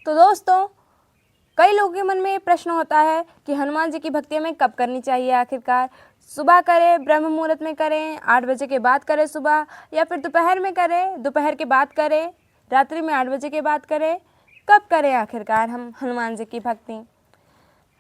तो दोस्तों, कई लोगों के मन में ये प्रश्न होता है कि हनुमान जी की भक्ति हमें कब करनी चाहिए आखिरकार। सुबह करें, ब्रह्म मुहूर्त में करें, 8 बजे के बाद करें सुबह, या फिर दोपहर में करें, दोपहर के बाद करें, रात्रि में 8 बजे के बाद करें, कब करें आखिरकार हम हनुमान जी की भक्ति।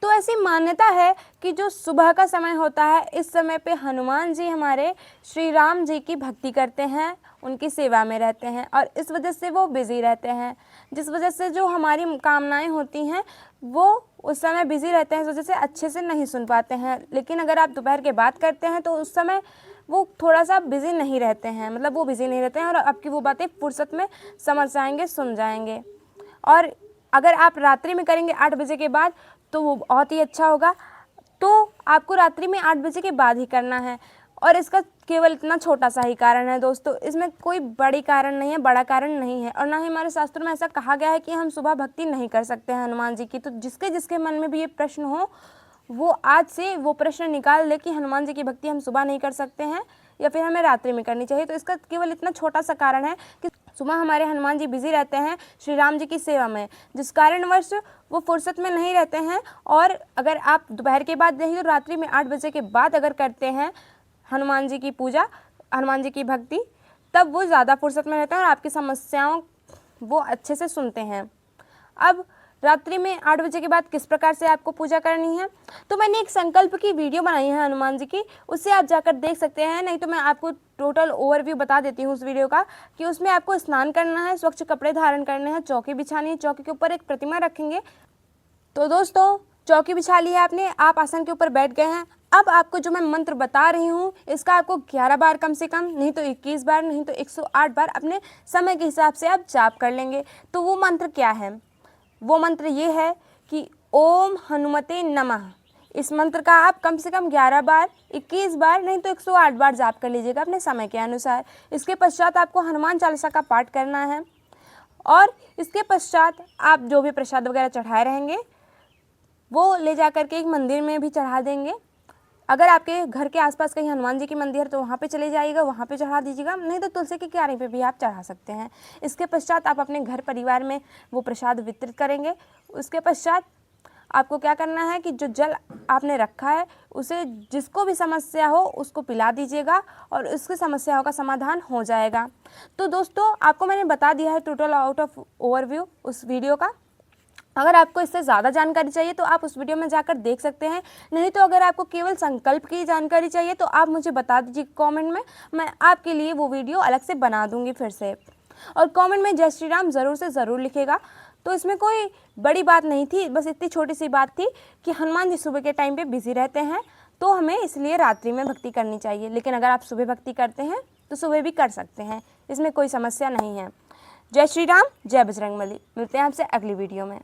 तो ऐसी मान्यता है कि जो सुबह का समय होता है, इस समय पे हनुमान जी हमारे श्री राम जी की भक्ति करते हैं, उनकी सेवा में रहते हैं और इस वजह से वो बिज़ी रहते हैं, जिस वजह से जो हमारी कामनाएं होती हैं वो उस समय बिज़ी रहते हैं, इस वजह से अच्छे से नहीं सुन पाते हैं। लेकिन अगर आप दोपहर के बाद करते हैं तो उस समय वो थोड़ा सा बिज़ी नहीं रहते हैं, मतलब वो बिज़ी नहीं रहते हैं और आपकी वो बातें फुर्सत में समझ जाएंगे, सुन जाएंगे। और अगर आप रात्रि में करेंगे 8 बजे के बाद तो वो बहुत ही अच्छा होगा। तो आपको रात्रि में 8 बजे के बाद ही करना है और इसका केवल इतना छोटा सा ही कारण है दोस्तों, इसमें कोई बड़ी कारण नहीं है, बड़ा कारण नहीं है। और ना ही हमारे शास्त्रों में ऐसा कहा गया है कि हम सुबह भक्ति नहीं कर सकते हैं हनुमान जी की। तो जिसके जिसके मन में भी ये प्रश्न हो वो आज से वो प्रश्न निकाल ले कि हनुमान जी की भक्ति हम सुबह नहीं कर सकते हैं या फिर हमें रात्रि में करनी चाहिए। तो इसका केवल इतना छोटा सा कारण है कि सुबह हमारे हनुमान जी बिजी रहते हैं श्री राम जी की सेवा में, जिस कारणवश वो फुर्सत में नहीं रहते हैं। और अगर आप दोपहर के बाद नहीं तो रात्रि में 8 बजे के बाद अगर करते हैं हनुमान जी की पूजा, हनुमान जी की भक्ति, तब वो ज़्यादा फुर्सत में रहते हैं और आपकी समस्याओं वो अच्छे से सुनते हैं। अब रात्रि में 8 बजे के बाद किस प्रकार से आपको पूजा करनी है, तो मैंने एक संकल्प की वीडियो बनाई है हनुमान जी की, उससे आप जाकर देख सकते हैं। नहीं तो मैं आपको टोटल ओवरव्यू बता देती हूँ उस वीडियो का, कि उसमें आपको स्नान करना है, स्वच्छ कपड़े धारण करने हैं, चौकी बिछानी है, चौकी के ऊपर एक प्रतिमा रखेंगे। तो दोस्तों, चौकी बिछा ली है आपने, आप आसन के ऊपर बैठ गए हैं। अब आपको जो मैं मंत्र बता रही हूँ इसका आपको 11 बार कम से कम, नहीं तो 21 बार, नहीं तो 108 बार अपने समय के हिसाब से आप जाप कर लेंगे। तो वो मंत्र क्या है? वो मंत्र ये है कि ओम हनुमते नमः। इस मंत्र का आप कम से कम 11 बार, 21 बार, नहीं तो 108 बार जाप कर लीजिएगा अपने समय के अनुसार। इसके पश्चात आपको हनुमान चालीसा का पाठ करना है और इसके पश्चात आप जो भी प्रसाद वगैरह चढ़ाए रहेंगे वो ले जा कर के एक मंदिर में भी चढ़ा देंगे। अगर आपके घर के आसपास कहीं हनुमान जी की मंदिर है तो वहाँ पे चले जाइएगा, वहाँ पे चढ़ा दीजिएगा, नहीं तो तुलसी की क्यारी पे भी आप चढ़ा सकते हैं। इसके पश्चात आप अपने घर परिवार में वो प्रसाद वितरित करेंगे। उसके पश्चात आपको क्या करना है कि जो जल आपने रखा है उसे जिसको भी समस्या हो उसको पिला दीजिएगा और उसकी समस्याओं का समाधान हो जाएगा। तो दोस्तों, आपको मैंने बता दिया है टोटल आउट ऑफ ओवरव्यू उस वीडियो का। अगर आपको इससे ज़्यादा जानकारी चाहिए तो आप उस वीडियो में जाकर देख सकते हैं, नहीं तो अगर आपको केवल संकल्प की जानकारी चाहिए तो आप मुझे बता दीजिए कमेंट में, मैं आपके लिए वो वीडियो अलग से बना दूंगी फिर से। और कमेंट में जय श्री राम ज़रूर से ज़रूर लिखेगा। तो इसमें कोई बड़ी बात नहीं थी, बस इतनी छोटी सी बात थी कि हनुमान जी सुबह के टाइम पे बिज़ी रहते हैं तो हमें इसलिए रात्रि में भक्ति करनी चाहिए। लेकिन अगर आप सुबह भक्ति करते हैं तो सुबह भी कर सकते हैं, इसमें कोई समस्या नहीं है। जय श्री राम, जय बजरंगबली। मिलते हैं आपसे अगली वीडियो में।